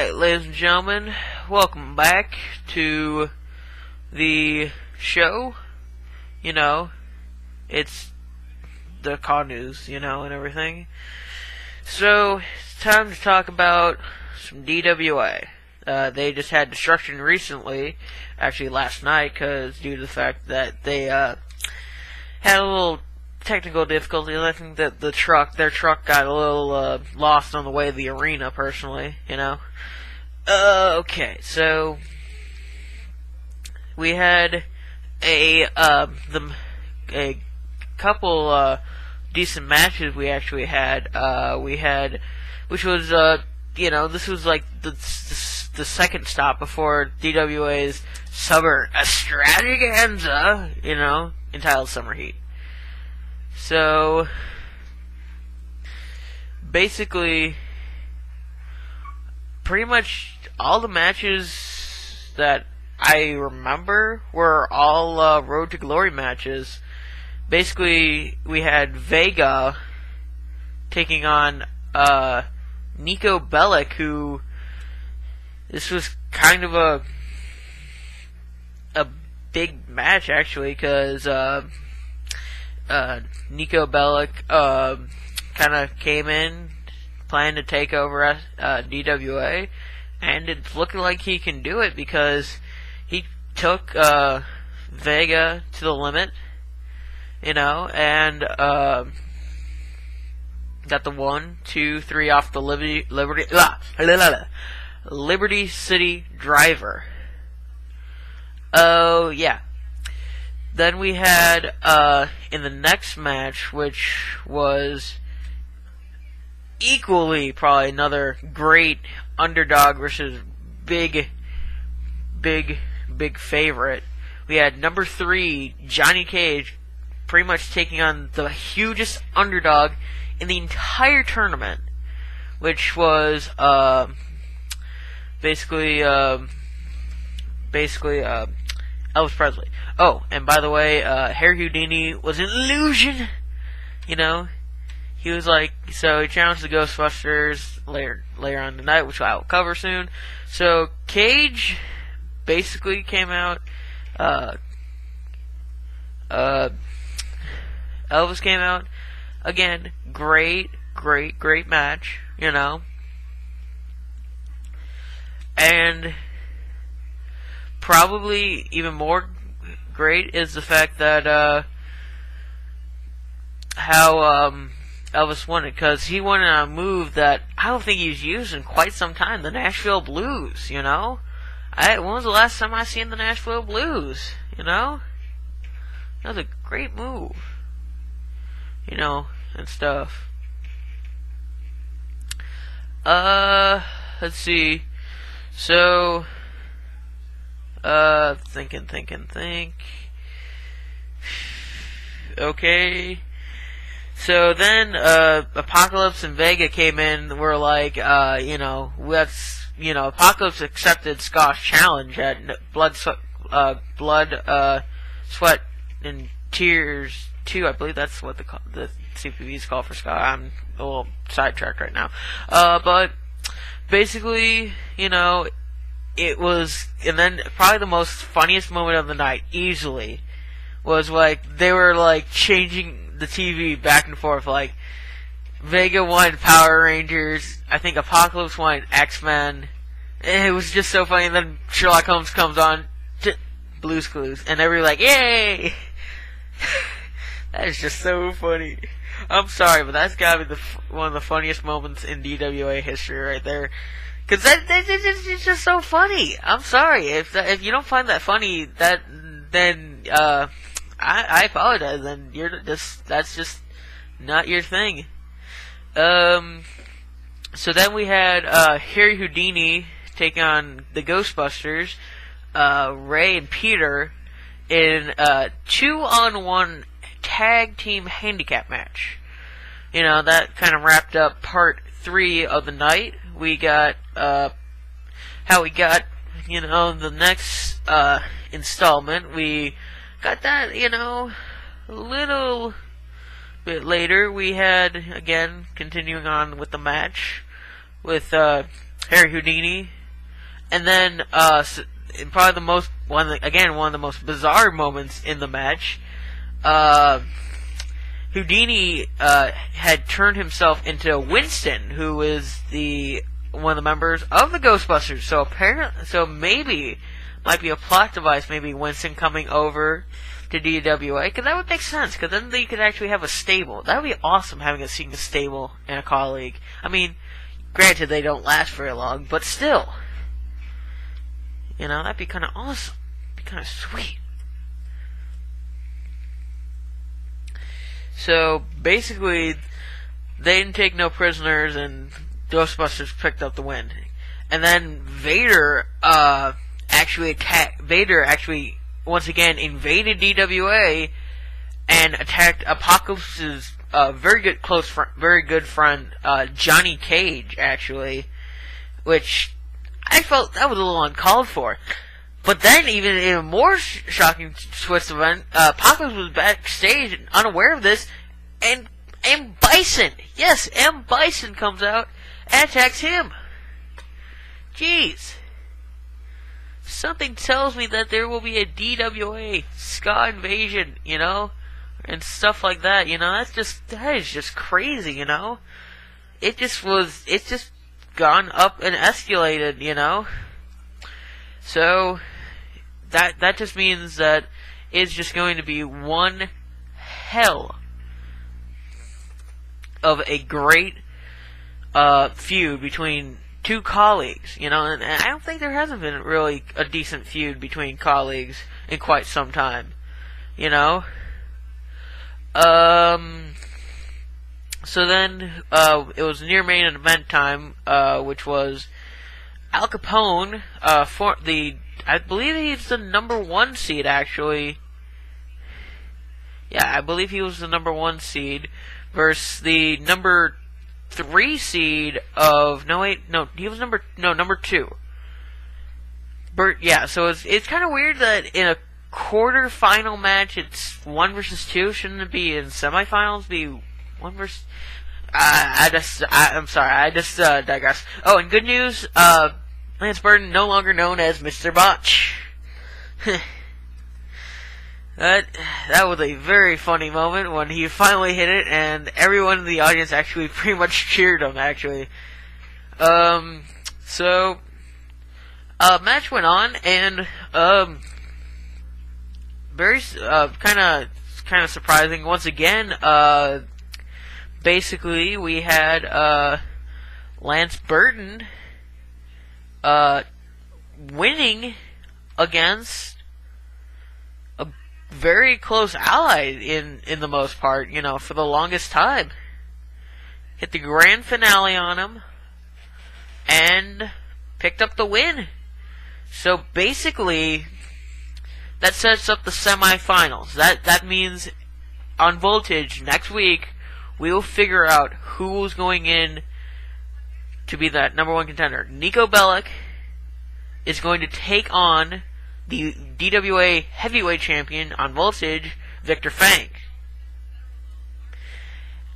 Alright, ladies and gentlemen, welcome back to the show. You know, it's the CAW news, and everything. So, it's time to talk about some DWA. They just had destruction recently, actually last night, due to the fact that they had a little technical difficulties. I think that their truck got a little lost on the way to the arena, personally, Okay, so we had a couple decent matches we actually had. Which was this was like the second stop before DWA's Summer Extravaganza, entitled Summer Heat. So, basically, pretty much all the matches that I remember were all Road to Glory matches. Basically, we had Vega taking on Nico Bellic, who this was kind of a big match, actually, because Nico Bellic kind of came in planning to take over DWA, and it's looking like he can do it because he took Vega to the limit, and got the 1, 2, 3 off the Liberty City Driver. Oh yeah. Then we had in the next match, which was equally probably another great underdog versus big favorite. We had number 3 Johnny Cage pretty much taking on the hugest underdog in the entire tournament, which was basically Elvis Presley. Oh, and by the way, Harry Houdini was an illusion. He was like, so he challenged the Ghostbusters later on tonight, which I will cover soon. So Cage basically came out. Elvis came out again. Great match. And probably even more great is the fact that how Elvis won it, because he won on a move that I don't think he's used in quite some time, the Nashville Blues. When was the last time I seen the Nashville Blues? That was a great move, and stuff. Let's see. So, think. Okay. So then, Apocalypse and Vega came in. We're like, Apocalypse accepted Ska's challenge at Blood, Sweat, and Tears 2. I believe that's what the CPV's called for Ska. I'm a little sidetracked right now. But basically, it was, and then probably the most funniest moment of the night, easily, was like they were like changing the TV back and forth. Like Vega wanted Power Rangers, I think Apocalypse wanted X-Men. It was just so funny. And then Sherlock Holmes comes on, Blue's Clues, and everybody like, yay! That is just so funny. I'm sorry, but that's gotta be one of the funniest moments in DWA history right there. Cause it's just so funny. I'm sorry if you don't find that funny, then I apologize. Then that's just not your thing. So then we had Harry Houdini take on the Ghostbusters, Ray and Peter, in a 2-on-1 tag team handicap match. That kind of wrapped up part 3 of the night. We got how we got the next installment. We got that a little bit later. We had, again, continuing on with the match with Harry Houdini, and then and probably one of the most bizarre moments in the match. Houdini had turned himself into Winston, who is one of the members of the Ghostbusters. So maybe might be a plot device. Maybe Winston coming over to DWA, because that would make sense. Because then they could actually have a stable. That would be awesome, having a stable and a colleague. I mean, granted they don't last very long, but still, that'd be kind of awesome. Be kind of sweet. So basically, they didn't take no prisoners, and Ghostbusters picked up the win. And then Vader actually once again invaded DWA and attacked Apocalypse's very good friend Johnny Cage, actually, which I felt that was a little uncalled for. But then, even in a more shocking twist event, Apocalypse was backstage and unaware of this, and M. Bison, yes, M. Bison comes out and attacks him. Jeez. Something tells me that there will be a DWA ska invasion, and stuff like that, that is just crazy, It's just gone up and escalated, So, that just means that it's just going to be one hell of a great feud between two colleagues, and I don't think there hasn't been really a decent feud between colleagues in quite some time, So then, it was near main event time, which was Al Capone, I believe he's the number 1 seed, actually. Yeah, I believe he was the number 1 seed versus the number 3 seed of, he was number 2. Yeah, so it's kind of weird that in a quarter-final match, it's 1 versus 2. Shouldn't it be in semifinals be 1 versus... I'm sorry, I just digress. Oh, and good news, Lance Burton no longer known as Mr. Botch. That was a very funny moment when he finally hit it, and everyone in the audience actually pretty much cheered him, actually. So, match went on, and, very, kind of surprising. Once again, basically, we had, Lance Burton, winning against a very close ally in the most part, for the longest time. Hit the grand finale on him and picked up the win. So basically, that sets up the semifinals. That means on Voltage next week, we will figure out who's going in to be that number 1 contender. Nico Bellic is going to take on the DWA heavyweight champion on Voltage, Victor Fang.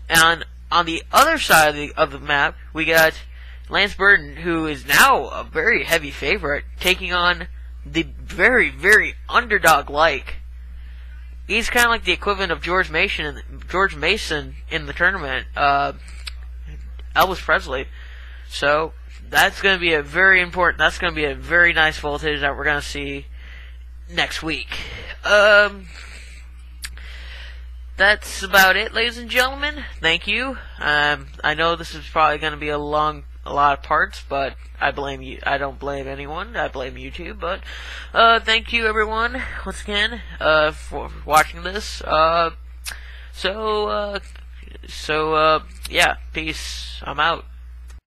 And on the other side of the map, we got Lance Burton, who is now a very heavy favorite, taking on the very, very underdog-like. He's kind of like the equivalent of George Mason in the tournament, Elvis Presley. So that's going to be that's going to be a very nice Voltage that we're going to see next week. That's about it, ladies and gentlemen. Thank you. I know this is probably going to be a lot of parts, but I don't blame anyone. I blame YouTube. But thank you, everyone, once again, for watching this. Yeah, peace. I'm out.